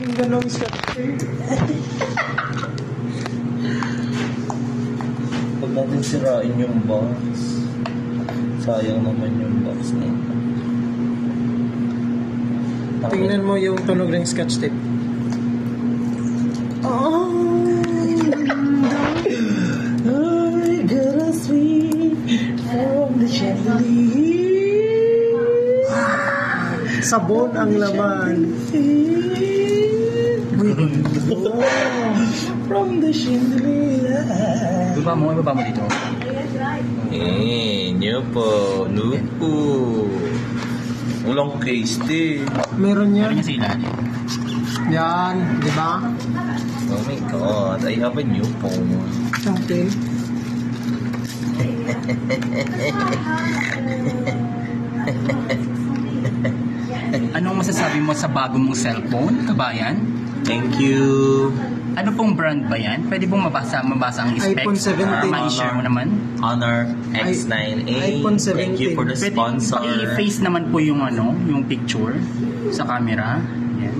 Yung dalawang scotch tape. Huwag natin sirain yung box. Sayang naman yung box na ito. Tingnan mo yung tunog ng scotch tape. Oh, I got a sweet from the chandelier. Sabon ang laman. From the chandelier. Baba mo dito. Nyupo. Walang case din. Meron yan. Ano niya sa ilalim? Yan, di ba? Oh my God, I have a new phone. Okay. Anong masasabi mo sa bago mong cellphone, kabayan? Thank you. Ano pong brand ba yan? Pwede pong mabasa ang specs? iPhone 17. Ma-share mo naman? Honor X9A. iPhone 17. Thank you for the Pwede sponsor. paki-face naman po yung yung picture sa camera. Yan.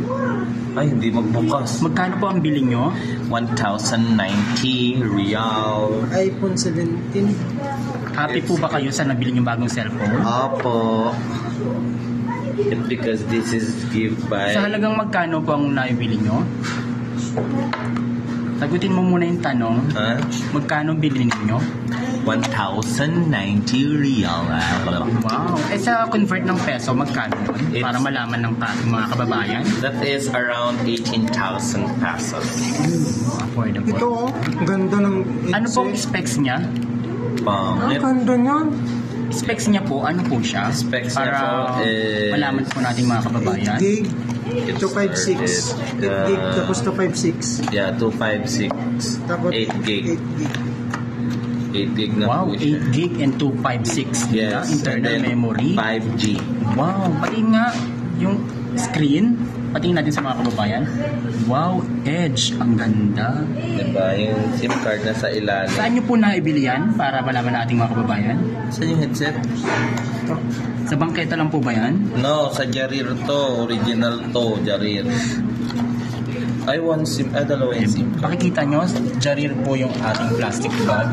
Ay, hindi magbukas. Magkano po ang bilhin nyo? 1,090 real. iPhone 17. Happy po ba kayo sa nabili yung bagong cellphone? Opo. It's because this is gift by... Sa halagang magkano po ang naibili nyo? Sagutin mo muna yung tanong. Ha? Magkano bilhin ninyo? 1,090 real. Wow. Eh sa convert ng peso, magkano yun? Para malaman ng mga kababayan? That is around 18,000 pesos. Affordable. Ito oh, ang ganda ng Ano pong headset. specs niya? Ang ganda niyan. Specs niya po, ano po siya? Specs niya para po is- malaman po nating mga kababayan. 8 gig, 256. 8 gig, tapos 256. Yeah, 256. Tapos 8 gig. 8 gig. 8 gig na Wow, po siya. 8 gig and 256 Yes. internal and then memory. 5G. Wow, pati nga yung screen, pati natin sa mga kababayan. Wow, Edge, ang ganda. Diba? Yung SIM card na sa ilalim. Saan nyo po naibili yan para malaman nating mga kababayan? Saan yung headset? Sa bangketa lang po ba yan? No, sa Jarir to. Original to, Jarir. Ay, one SIM. Ay, dalawa yung SIM card. Makikita nyo, Jarir po yung ating plastic bag.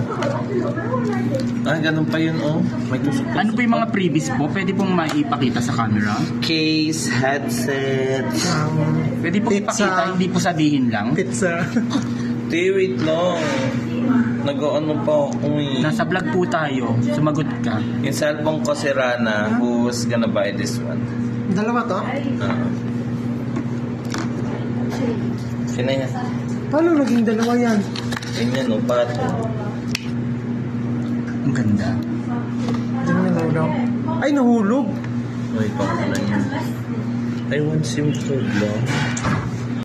Ah, ganun pa yun, oh. May tusok. Ano po yung mga previous po? Pwede pong maipakita sa camera? Case, headset. Pwede po Pizza. ipakita, hindi po sabihin lang. Pizza. Wait lang. Nag-ano pa ako eh. Nasa vlog po tayo, sumagot ka. Yung cellphone ko si Rana, who's gonna buy this one? Dalawa to? Sino yan? Paano naging dalawa yan? Ganyan, no? Pato. Ang ganda. Tingnan mo daw. Ay, nahulog. Ay, pangalan yan. Ay, one SIM card lang.